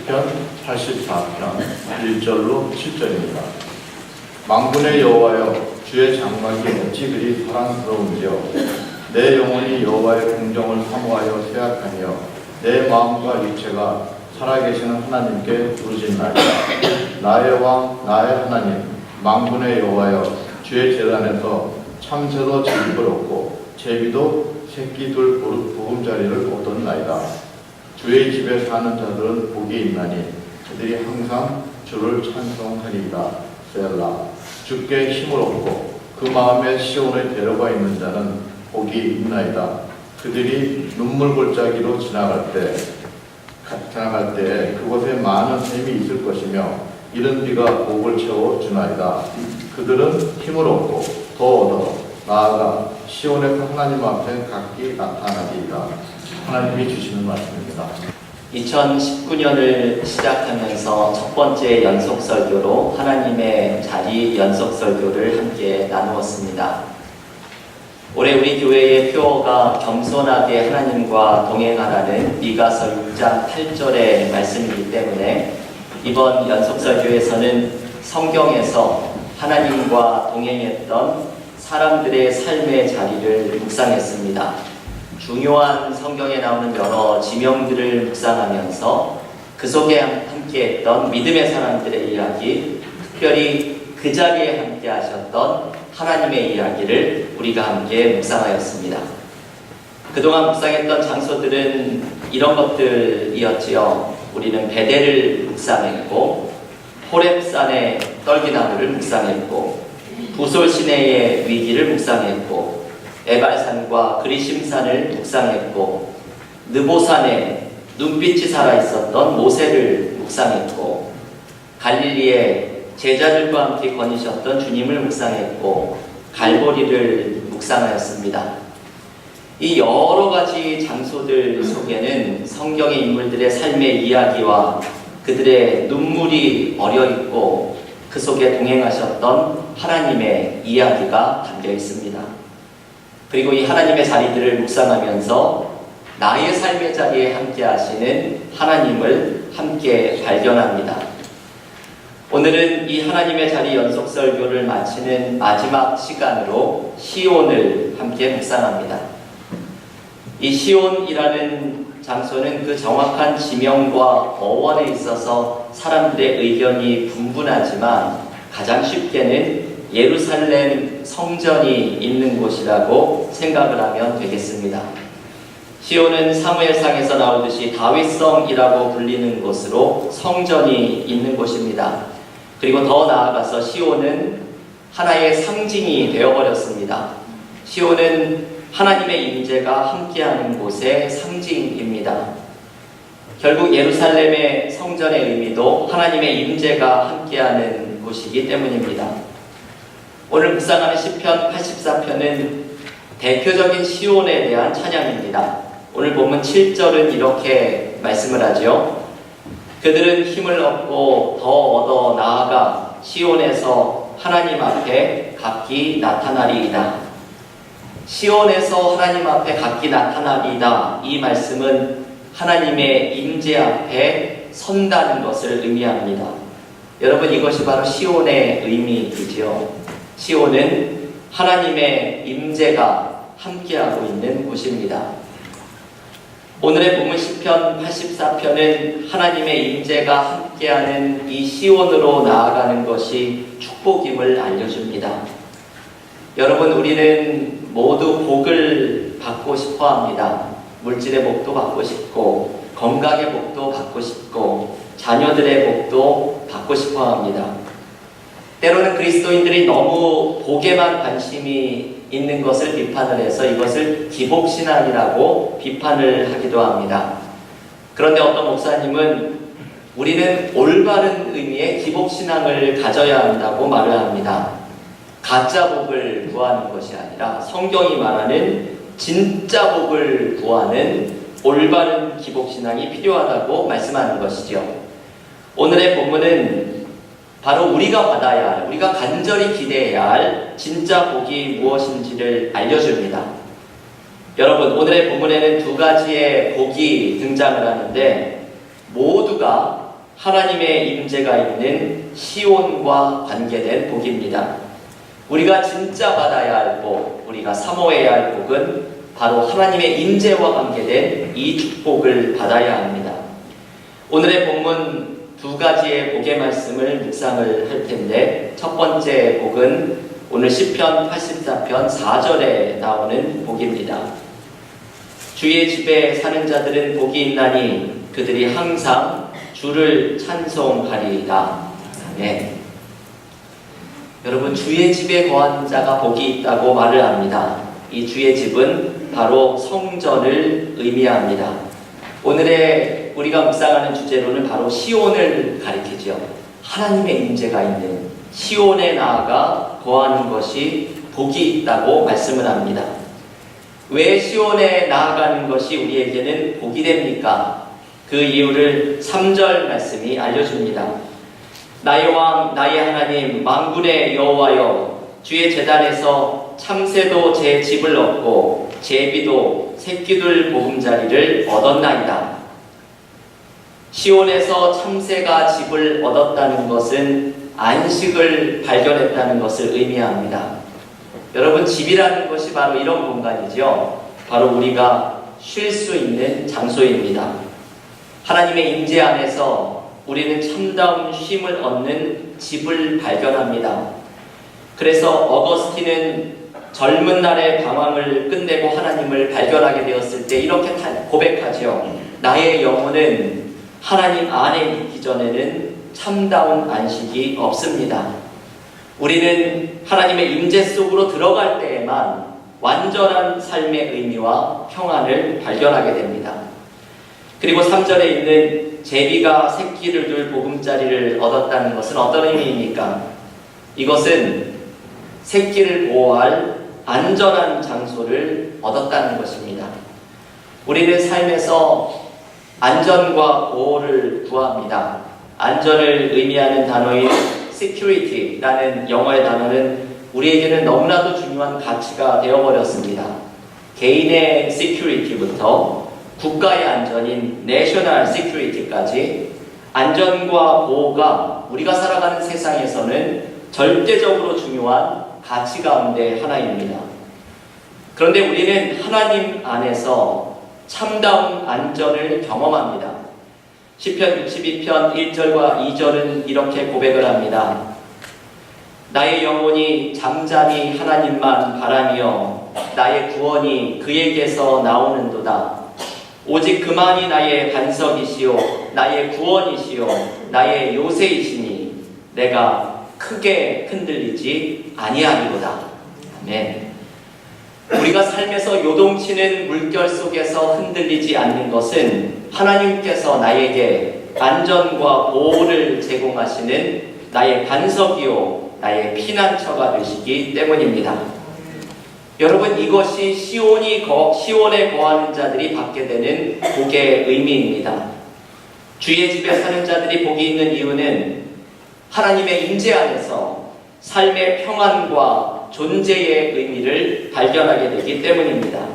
시편 84편 1절로 7절입니다. 만군의 여호와여, 주의 장막이 어찌 그리 사랑스러운지요. 내 영혼이 여호와의 공정을 사모하여 생각하며 내 마음과 육체가 살아계시는 하나님께 부르짖나이다. 나의 왕, 나의 하나님, 만군의 여호와여, 주의 제단에서 참새도 제비를 얻고 제비도 새끼 둘 보금자리를 얻었나이다. 주의 집에 사는 자들은 복이 있나니 그들이 항상 주를 찬송하리이다. 셀라. 주께 힘을 얻고 그 마음에 시온에 데려가 있는 자는 복이 있나이다. 그들이 눈물 골짜기로 지나갈 때에 그곳에 많은 샘이 있을 것이며 이른 비가 목을 채워 주나이다. 그들은 힘을 얻고 더 얻어 나아가 시온에서 하나님 앞에 각기 나타나리이다. 하나님이 주시는 말씀입니다. 2019년을 시작하면서 첫 번째 연속 설교로 하나님의 자리 연속 설교를 함께 나누었습니다. 올해 우리 교회의 표어가 겸손하게 하나님과 동행하라는 미가서 6장 8절의 말씀이기 때문에 이번 연속 설교에서는 성경에서 하나님과 동행했던 사람들의 삶의 자리를 묵상했습니다. 중요한 성경에 나오는 여러 지명들을 묵상하면서 그 속에 함께했던 믿음의 사람들의 이야기, 특별히 그 자리에 함께 하셨던 하나님의 이야기를 우리가 함께 묵상하였습니다. 그동안 묵상했던 장소들은 이런 것들이었지요. 우리는 베델을 묵상했고, 호렙산의 떨기나무를 묵상했고, 부솔 시내의 위기를 묵상했고, 에발산과 그리심산을 묵상했고, 느보산에 눈빛이 살아있었던 모세를 묵상했고, 갈릴리에 제자들과 함께 거니셨던 주님을 묵상했고, 갈보리를 묵상하였습니다. 이 여러 가지 장소들 속에는 성경의 인물들의 삶의 이야기와 그들의 눈물이 어려있고 그 속에 동행하셨던 하나님의 이야기가 담겨 있습니다. 그리고 이 하나님의 자리들을 묵상하면서 나의 삶의 자리에 함께 하시는 하나님을 함께 발견합니다. 오늘은 이 하나님의 자리 연속 설교를 마치는 마지막 시간으로 시온을 함께 묵상합니다. 이 시온이라는 장소는 그 정확한 지명과 어원에 있어서 사람들의 의견이 분분하지만 가장 쉽게는 예루살렘 성전이 있는 곳이라고 생각을 하면 되겠습니다. 시온은 사무엘상에서 나오듯이 다윗성이라고 불리는 곳으로 성전이 있는 곳입니다. 그리고 더 나아가서 시온은 하나의 상징이 되어버렸습니다. 시온은 하나님의 임재가 함께하는 곳의 상징입니다. 결국 예루살렘의 성전의 의미도 하나님의 임재가 함께하는 곳이기 때문입니다. 오늘 묵상하는 시편 84편은 대표적인 시온에 대한 찬양입니다. 오늘 본문 7절은 이렇게 말씀을 하죠. 그들은 힘을 얻고 더 얻어 나아가 시온에서 하나님 앞에 각기 나타나리이다. 시온에서 하나님 앞에 각기 나타나리이다. 이 말씀은 하나님의 임재 앞에 선다는 것을 의미합니다. 여러분, 이것이 바로 시온의 의미이지요. 시온은 하나님의 임재가 함께하고 있는 곳입니다. 오늘의 본문 시편 84편은 하나님의 임재가 함께하는 이 시온으로 나아가는 것이 축복임을 알려줍니다. 여러분, 우리는 모두 복을 받고 싶어 합니다. 물질의 복도 받고 싶고, 건강의 복도 받고 싶고, 자녀들의 복도 받고 싶어 합니다. 때로는 그리스도인들이 너무 복에만 관심이 있는 것을 비판을 해서 이것을 기복신앙이라고 비판을 하기도 합니다. 그런데 어떤 목사님은 우리는 올바른 의미의 기복신앙을 가져야 한다고 말을 합니다. 가짜 복을 구하는 것이 아니라 성경이 말하는 진짜 복을 구하는 올바른 기복신앙이 필요하다고 말씀하는 것이죠. 오늘의 본문은 바로 우리가 받아야 할, 우리가 간절히 기대해야 할 진짜 복이 무엇인지를 알려줍니다. 여러분, 오늘의 본문에는 두 가지의 복이 등장을 하는데 모두가 하나님의 임재가 있는 시온과 관계된 복입니다. 우리가 진짜 받아야 할 복, 우리가 사모해야 할 복은 바로 하나님의 임재와 관계된 이 축복을 받아야 합니다. 오늘의 본문 두 가지의 복의 말씀을 묵상을 할 텐데, 첫 번째 복은 오늘 시편 84편 4절에 나오는 복입니다. 주의 집에 사는 자들은 복이 있나니 그들이 항상 주를 찬송하리이다. 아멘. 여러분, 주의 집에 거하는 자가 복이 있다고 말을 합니다. 이 주의 집은 바로 성전을 의미합니다. 오늘의 우리가 묵상하는 주제로는 바로 시온을 가리키죠. 하나님의 임재가 있는 시온에 나아가 거하는 것이 복이 있다고 말씀을 합니다. 왜 시온에 나아가는 것이 우리에게는 복이 됩니까? 그 이유를 3절 말씀이 알려줍니다. 나의 왕, 나의 하나님, 만군의 여호와여, 주의 제단에서 참새도 제 집을 얻고 제비도 새끼들 보금자리를 얻었나이다. 시온에서 참새가 집을 얻었다는 것은 안식을 발견했다는 것을 의미합니다. 여러분, 집이라는 것이 바로 이런 공간이죠. 바로 우리가 쉴 수 있는 장소입니다. 하나님의 임재 안에서 우리는 참다운 쉼을 얻는 집을 발견합니다. 그래서 어거스틴은 젊은 날의 방황을 끝내고 하나님을 발견하게 되었을 때 이렇게 고백하죠. 나의 영혼은 하나님 안에 있기 전에는 참다운 안식이 없습니다. 우리는 하나님의 임재 속으로 들어갈 때에만 완전한 삶의 의미와 평안을 발견하게 됩니다. 그리고 3절에 있는 제비가 새끼를 둘 보금자리를 얻었다는 것은 어떤 의미입니까? 이것은 새끼를 보호할 안전한 장소를 얻었다는 것입니다. 우리는 삶에서 안전과 보호를 구합니다. 안전을 의미하는 단어인 security라는 영어의 단어는 우리에게는 너무나도 중요한 가치가 되어버렸습니다. 개인의 security부터 국가의 안전인 national security까지 안전과 보호가 우리가 살아가는 세상에서는 절대적으로 중요한 가치 가운데 하나입니다. 그런데 우리는 하나님 안에서 참다운 안전을 경험합니다. 시편 62편 1절과 2절은 이렇게 고백을 합니다. 나의 영혼이 잠잠히 하나님만 바라며 나의 구원이 그에게서 나오는도다. 오직 그만이 나의 반석이시오 나의 구원이시오 나의 요새이시니 내가 크게 흔들리지 아니하리로다. 아멘. 우리가 삶에서 요동치는 물결 속에서 흔들리지 않는 것은 하나님께서 나에게 안전과 보호를 제공하시는 나의 반석이요 나의 피난처가 되시기 때문입니다. 여러분, 이것이 시온에 거하는 자들이 받게 되는 복의 의미입니다. 주의 집에 사는 자들이 복이 있는 이유는 하나님의 임재 안에서 삶의 평안과 존재의 의미를 발견하게 되기 때문입니다.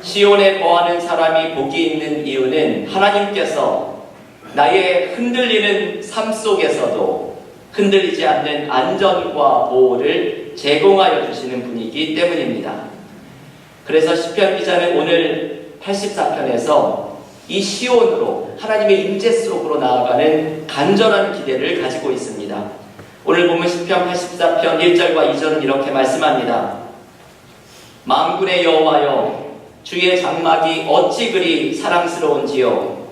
시온에 거하는 사람이 복이 있는 이유는 하나님께서 나의 흔들리는 삶 속에서도 흔들리지 않는 안전과 보호를 제공하여 주시는 분이기 때문입니다. 그래서 시편 기자는 오늘 84편에서 이 시온으로 하나님의 임재 속으로 나아가는 간절한 기대를 가지고 있습니다. 오늘 보면 시편 84편 1절과 2절은 이렇게 말씀합니다. 만군의 여호와여, 주의 장막이 어찌 그리 사랑스러운지요.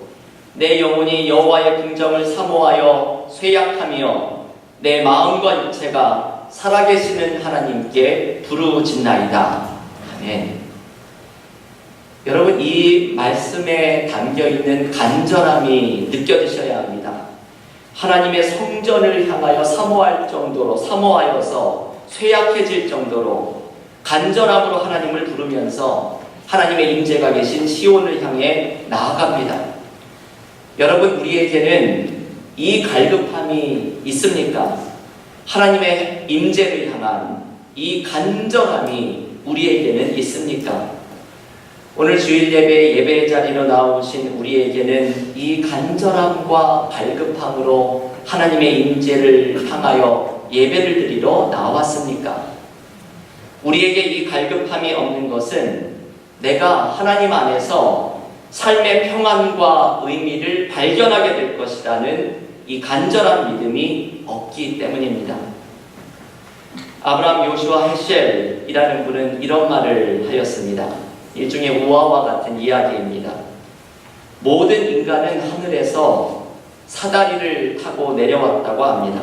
내 영혼이 여호와의 궁정을 사모하여 쇠약하며 내 마음과 육체가 살아계시는 하나님께 부르짖나이다. 아멘. 여러분, 이 말씀에 담겨있는 간절함이 느껴지셔야 합니다. 하나님의 성전을 향하여 사모하여서 쇠약해질 정도로 간절함으로 하나님을 부르면서 하나님의 임재가 계신 시온을 향해 나아갑니다. 여러분, 우리에게는 이 갈급함이 있습니까? 하나님의 임재를 향한 이 간절함이 우리에게는 있습니까? 오늘 주일 예배의 자리로 나오신 우리에게는 이 간절함과 발급함으로 하나님의 임재를 향하여 예배를 드리러 나왔습니까? 우리에게 이 갈급함이 없는 것은 내가 하나님 안에서 삶의 평안과 의미를 발견하게 될 것이라는 이 간절한 믿음이 없기 때문입니다. 아브라함 요슈아 헤셸이라는 분은 이런 말을 하였습니다. 일종의 우화와 같은 이야기입니다. 모든 인간은 하늘에서 사다리를 타고 내려왔다고 합니다.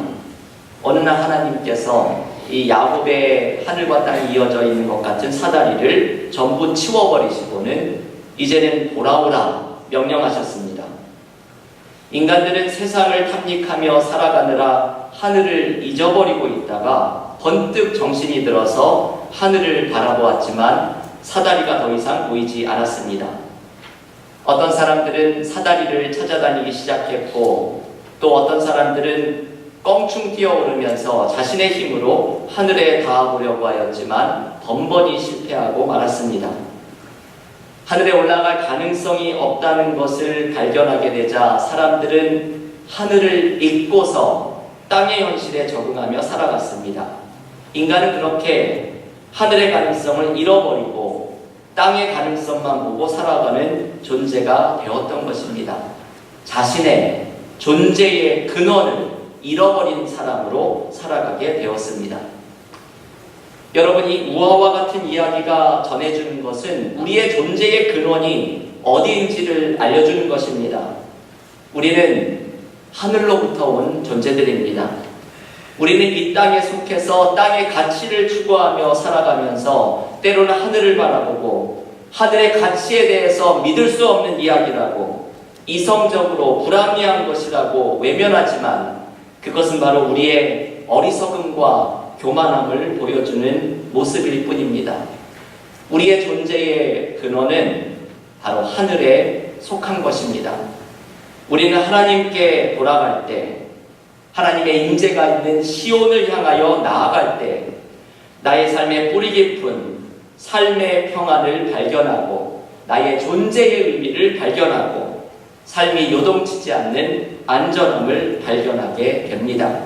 어느 날 하나님께서 이 야곱의 하늘과 땅이 이어져 있는 것 같은 사다리를 전부 치워버리시고는 이제는 돌아오라 명령하셨습니다. 인간들은 세상을 탐닉하며 살아가느라 하늘을 잊어버리고 있다가 번뜩 정신이 들어서 하늘을 바라보았지만 사다리가 더 이상 보이지 않았습니다. 어떤 사람들은 사다리를 찾아다니기 시작했고 또 어떤 사람들은 껑충 뛰어오르면서 자신의 힘으로 하늘에 닿아보려고 하였지만 번번이 실패하고 말았습니다. 하늘에 올라갈 가능성이 없다는 것을 발견하게 되자 사람들은 하늘을 잊고서 땅의 현실에 적응하며 살아갔습니다. 인간은 그렇게 하늘의 가능성을 잃어버리고 땅의 가능성만 보고 살아가는 존재가 되었던 것입니다. 자신의 존재의 근원을 잃어버린 사람으로 살아가게 되었습니다. 여러분, 이 우화와 같은 이야기가 전해주는 것은 우리의 존재의 근원이 어디인지를 알려주는 것입니다. 우리는 하늘로부터 온 존재들입니다. 우리는 이 땅에 속해서 땅의 가치를 추구하며 살아가면서 때로는 하늘을 바라보고 하늘의 가치에 대해서 믿을 수 없는 이야기라고 이성적으로 불합리한 것이라고 외면하지만 그것은 바로 우리의 어리석음과 교만함을 보여주는 모습일 뿐입니다. 우리의 존재의 근원은 바로 하늘에 속한 것입니다. 우리는 하나님께 돌아갈 때, 하나님의 임재가 있는 시온을 향하여 나아갈 때 나의 삶의 뿌리 깊은 삶의 평안을 발견하고 나의 존재의 의미를 발견하고 삶이 요동치지 않는 안전함을 발견하게 됩니다.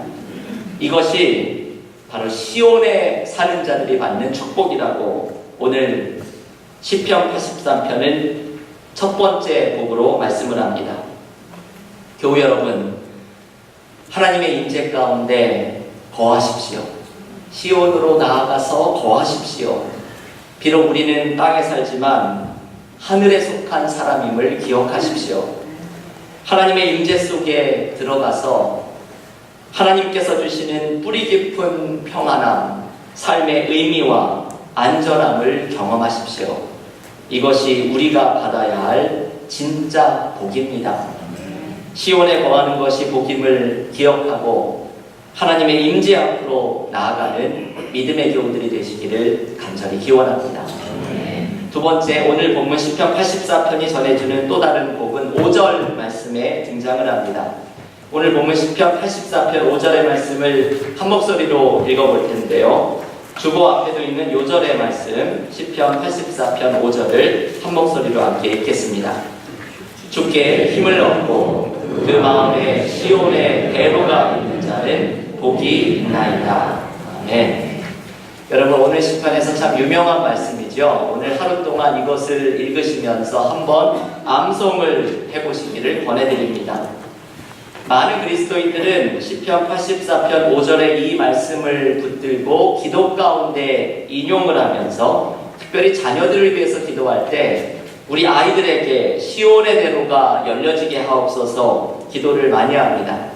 이것이 바로 시온에 사는 자들이 받는 축복이라고 오늘 시편 83편은 첫 번째 곡으로 말씀을 합니다. 교우 여러분, 하나님의 임재 가운데 거하십시오. 시온으로 나아가서 거하십시오. 비록 우리는 땅에 살지만 하늘에 속한 사람임을 기억하십시오. 하나님의 임재 속에 들어가서 하나님께서 주시는 뿌리 깊은 평안함, 삶의 의미와 안전함을 경험하십시오. 이것이 우리가 받아야 할 진짜 복입니다. 시온에 거하는 것이 복임을 기억하고 하나님의 임재 앞으로 나아가는 믿음의 교우들이 되시기를 간절히 기원합니다. 두 번째, 오늘 본문 시편 84편이 전해주는 또 다른 복은 5절 말씀에 등장을 합니다. 오늘 본문 시편 84편 5절의 말씀을 한 목소리로 읽어볼 텐데요. 주보 앞에도 있는 요절의 말씀 시편 84편 5절을 한 목소리로 함께 읽겠습니다. 주께 힘을 얻고 그 마음에 시온의 대로가 있는 자는 복이 있나이다. 아멘. 여러분, 오늘 시편에서 참 유명한 말씀이죠. 오늘 하루 동안 이것을 읽으시면서 한번 암송을 해보시기를 권해드립니다. 많은 그리스도인들은 시편 84편 5절의 이 말씀을 붙들고 기도 가운데 인용을 하면서 특별히 자녀들을 위해서 기도할 때 우리 아이들에게 시온의 대로가 열려지게 하옵소서 기도를 많이 합니다.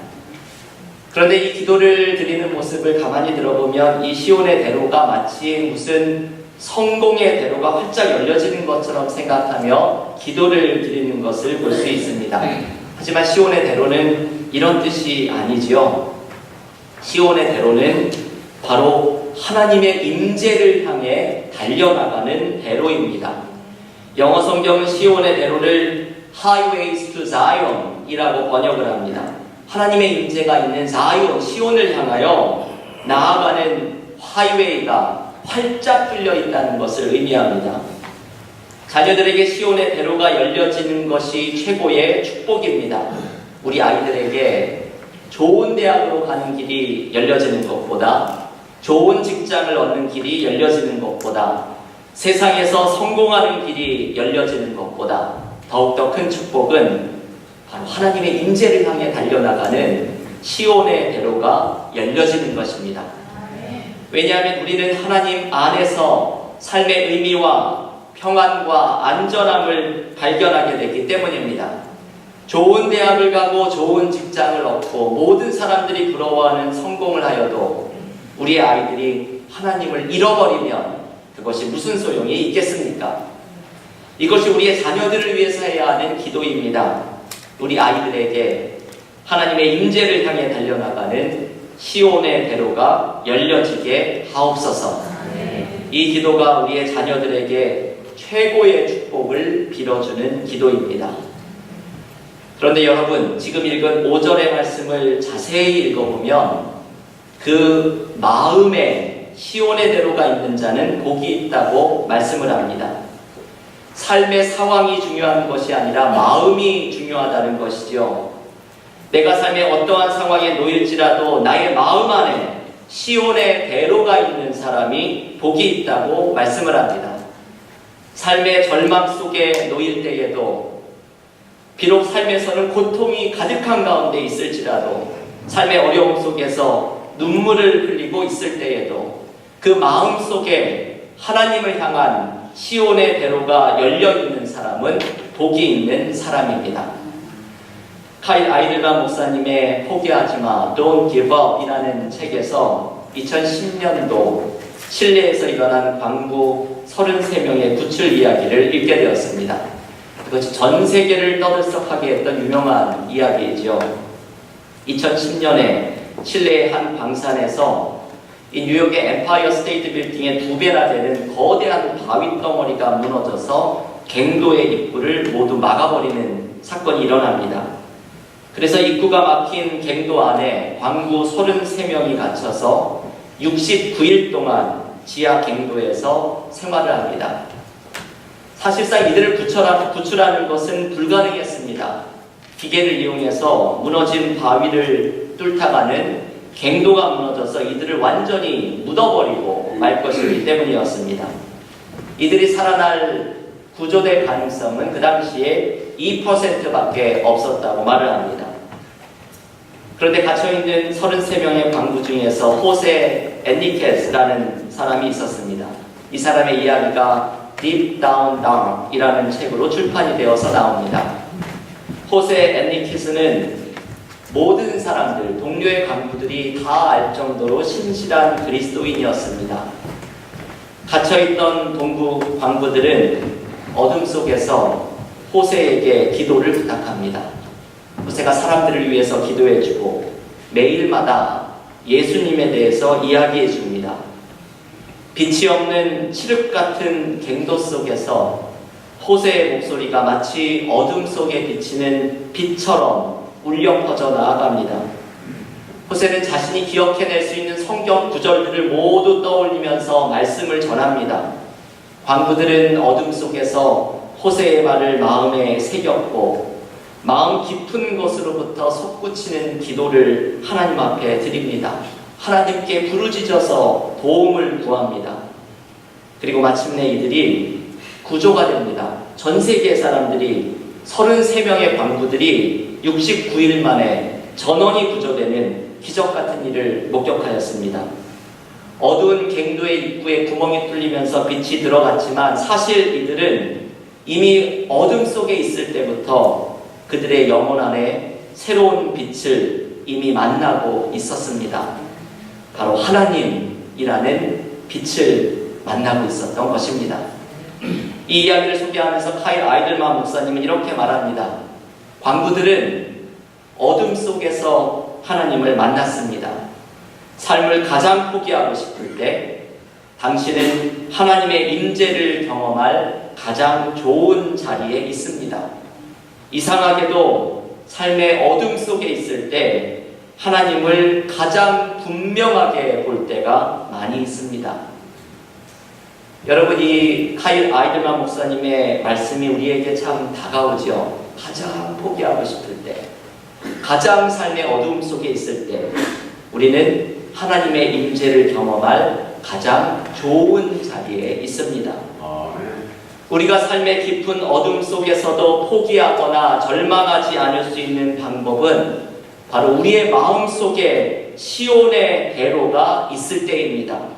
그런데 이 기도를 드리는 모습을 가만히 들어보면 이 시온의 대로가 마치 무슨 성공의 대로가 활짝 열려지는 것처럼 생각하며 기도를 드리는 것을 볼 수 있습니다. 하지만 시온의 대로는 이런 뜻이 아니지요. 시온의 대로는 바로 하나님의 임재를 향해 달려나가는 대로입니다. 영어 성경은 시온의 대로를 Highways to Zion 이라고 번역을 합니다. 하나님의 임재가 있는 자이온, 시온을 향하여 나아가는 하이웨이가 활짝 뚫려 있다는 것을 의미합니다. 자녀들에게 시온의 대로가 열려지는 것이 최고의 축복입니다. 우리 아이들에게 좋은 대학으로 가는 길이 열려지는 것보다, 좋은 직장을 얻는 길이 열려지는 것보다, 세상에서 성공하는 길이 열려지는 것보다 더욱더 큰 축복은 바로 하나님의 임재를 향해 달려나가는 시온의 대로가 열려지는 것입니다. 왜냐하면 우리는 하나님 안에서 삶의 의미와 평안과 안전함을 발견하게 됐기 때문입니다. 좋은 대학을 가고 좋은 직장을 얻고 모든 사람들이 부러워하는 성공을 하여도 우리의 아이들이 하나님을 잃어버리면 그것이 무슨 소용이 있겠습니까? 이것이 우리의 자녀들을 위해서 해야 하는 기도입니다. 우리 아이들에게 하나님의 임재를 향해 달려나가는 시온의 대로가 열려지게 하옵소서. 이 기도가 우리의 자녀들에게 최고의 축복을 빌어주는 기도입니다. 그런데 여러분, 지금 읽은 5절의 말씀을 자세히 읽어보면 그 마음에 시온의 대로가 있는 자는 복이 있다고 말씀을 합니다. 삶의 상황이 중요한 것이 아니라 마음이 중요하다는 것이죠. 내가 삶의 어떠한 상황에 놓일지라도 나의 마음 안에 시온의 대로가 있는 사람이 복이 있다고 말씀을 합니다. 삶의 절망 속에 놓일 때에도, 비록 삶에서는 고통이 가득한 가운데 있을지라도, 삶의 어려움 속에서 눈물을 흘리고 있을 때에도 그 마음 속에 하나님을 향한 시온의 대로가 열려있는 사람은 복이 있는 사람입니다. 카일 아이들만 목사님의 포기하지마, Don't Give Up 이라는 책에서 2010년도 칠레에서 일어난 광부 33명의 구출 이야기를 읽게 되었습니다. 그것이 전 세계를 떠들썩하게 했던 유명한 이야기이죠. 2010년에 칠레의 한 광산에서 이 뉴욕의 엠파이어 스테이트 빌딩의 2배나 되는 거대한 바위 덩어리가 무너져서 갱도의 입구를 모두 막아버리는 사건이 일어납니다. 그래서 입구가 막힌 갱도 안에 광부 33명이 갇혀서 69일 동안 지하 갱도에서 생활을 합니다. 사실상 이들을 구출하는 것은 불가능했습니다. 기계를 이용해서 무너진 바위를 뚫다가는 갱도가 무너져서 이들을 완전히 묻어버리고 말 것이기 때문이었습니다. 이들이 살아날 구조될 가능성은 그 당시에 2%밖에 없었다고 말을 합니다. 그런데 갇혀있는 33명의 광부 중에서 호세 엔리케스라는 사람이 있었습니다. 이 사람의 이야기가 Deep Down Dark 이라는 책으로 출판이 되어서 나옵니다. 호세 엔리케스는 모든 사람들, 동료의 광부들이 다 알 정도로 신실한 그리스도인이었습니다. 갇혀있던 동부 광부들은 어둠 속에서 호세에게 기도를 부탁합니다. 호세가 사람들을 위해서 기도해주고 매일마다 예수님에 대해서 이야기해줍니다. 빛이 없는 칠흑 같은 갱도 속에서 호세의 목소리가 마치 어둠 속에 비치는 빛처럼 울려 퍼져 나아갑니다. 호세는 자신이 기억해낼 수 있는 성경 구절들을 모두 떠올리면서 말씀을 전합니다. 광부들은 어둠 속에서 호세의 말을 마음에 새겼고 마음 깊은 곳으로부터 솟구치는 기도를 하나님 앞에 드립니다. 하나님께 부르짖어서 도움을 구합니다. 그리고 마침내 이들이 구조가 됩니다. 전 세계 사람들이 33명의 광부들이 69일 만에 전원이 구조되는 기적 같은 일을 목격하였습니다. 어두운 갱도의 입구에 구멍이 뚫리면서 빛이 들어갔지만 사실 이들은 이미 어둠 속에 있을 때부터 그들의 영혼 안에 새로운 빛을 이미 만나고 있었습니다. 바로 하나님이라는 빛을 만나고 있었던 것입니다. 이 이야기를 소개하면서 카일 아이들만 목사님은 이렇게 말합니다. 광부들은 어둠 속에서 하나님을 만났습니다. 삶을 가장 포기하고 싶을 때 당신은 하나님의 임재를 경험할 가장 좋은 자리에 있습니다. 이상하게도 삶의 어둠 속에 있을 때 하나님을 가장 분명하게 볼 때가 많이 있습니다. 여러분, 이 카일 아이들만 목사님의 말씀이 우리에게 참 다가오죠. 가장 포기하고 싶을 때, 가장 삶의 어두움 속에 있을 때 우리는 하나님의 임재를 경험할 가장 좋은 자리에 있습니다. 우리가 삶의 깊은 어둠 속에서도 포기하거나 절망하지 않을 수 있는 방법은 바로 우리의 마음속에 시온의 대로가 있을 때입니다.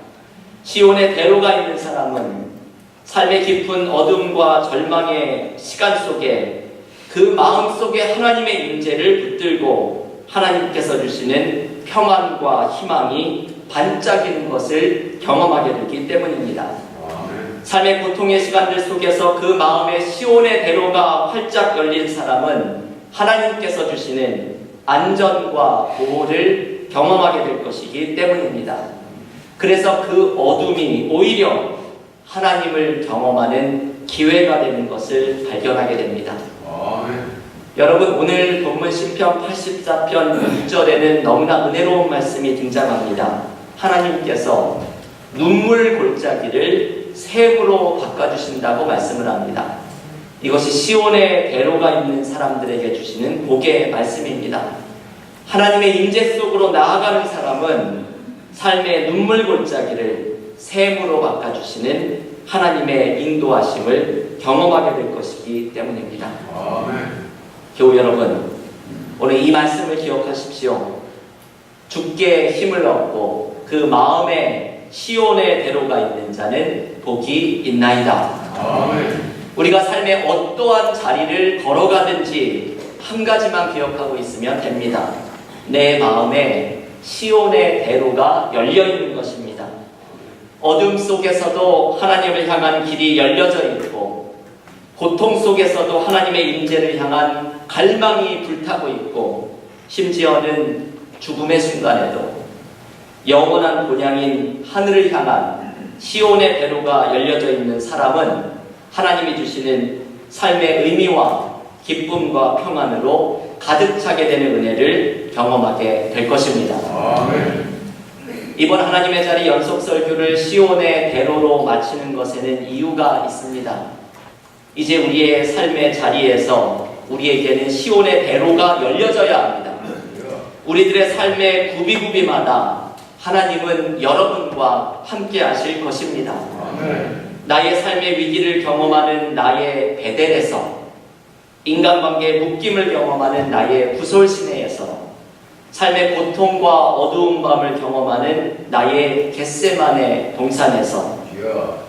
시온의 대로가 있는 사람은 삶의 깊은 어둠과 절망의 시간 속에 그 마음 속에 하나님의 임재를 붙들고 하나님께서 주시는 평안과 희망이 반짝이는 것을 경험하게 되기 때문입니다. 삶의 고통의 시간들 속에서 그 마음의 시온의 대로가 활짝 열린 사람은 하나님께서 주시는 안전과 보호를 경험하게 될 것이기 때문입니다. 그래서 그 어둠이 오히려 하나님을 경험하는 기회가 되는 것을 발견하게 됩니다. 여러분, 오늘 본문 시편 84편 6절에는 너무나 은혜로운 말씀이 등장합니다. 하나님께서 눈물 골짜기를 샘으로 바꿔주신다고 말씀을 합니다. 이것이 시온의 대로가 있는 사람들에게 주시는 복의 말씀입니다. 하나님의 임재 속으로 나아가는 사람은 삶의 눈물 골짜기를 샘으로 바꿔주시는 하나님의 인도하심을 경험하게 될 것이기 때문입니다. 교우 여러분, 오늘 이 말씀을 기억하십시오. 주께 힘을 얻고 그 마음에 시온의 대로가 있는 자는 복이 있나이다. 우리가 삶의 어떠한 자리를 걸어가든지 한 가지만 기억하고 있으면 됩니다. 내 마음에 시온의 대로가 열려있는 것입니다. 어둠 속에서도 하나님을 향한 길이 열려져 있고, 고통 속에서도 하나님의 임재를 향한 갈망이 불타고 있고, 심지어는 죽음의 순간에도 영원한 본향인 하늘을 향한 시온의 대로가 열려져 있는 사람은 하나님이 주시는 삶의 의미와 기쁨과 평안으로 가득 차게 되는 은혜를 경험하게 될 것입니다. 이번 하나님의 자리 연속 설교를 시온의 대로로 마치는 것에는 이유가 있습니다. 이제 우리의 삶의 자리에서 우리에게는 시온의 대로가 열려져야 합니다. 우리들의 삶의 구비구비마다 하나님은 여러분과 함께 하실 것입니다. 나의 삶의 위기를 경험하는 나의 베델에서, 인간관계의 묶임을 경험하는 나의 구솔시내에서, 삶의 고통과 어두운 밤을 경험하는 나의 겟세마네 동산에서,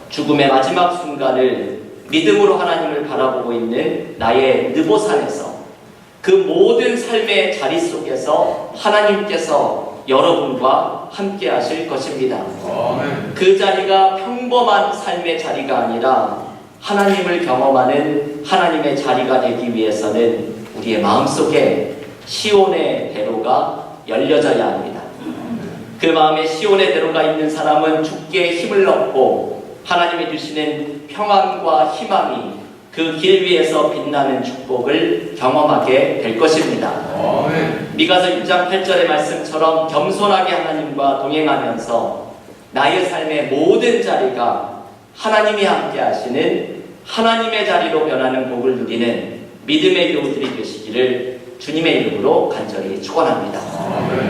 죽음의 마지막 순간을 믿음으로 하나님을 바라보고 있는 나의 느보산에서, 그 모든 삶의 자리 속에서 하나님께서 여러분과 함께 하실 것입니다. 그 자리가 평범한 삶의 자리가 아니라 하나님을 경험하는 하나님의 자리가 되기 위해서는 우리의 마음속에 시온의 대로가 열려져야 합니다. 그 마음에 시온의 대로가 있는 사람은 주께 힘을 얻고 하나님이 주시는 평안과 희망이 그 길 위에서 빛나는 축복을 경험하게 될 것입니다. 미가서 6장 8절의 말씀처럼 겸손하게 하나님과 동행하면서 나의 삶의 모든 자리가 하나님이 함께 하시는 하나님의 자리로 변하는 복을 누리는 믿음의 교우들이 되시기를 주님의 이름으로 간절히 축원합니다.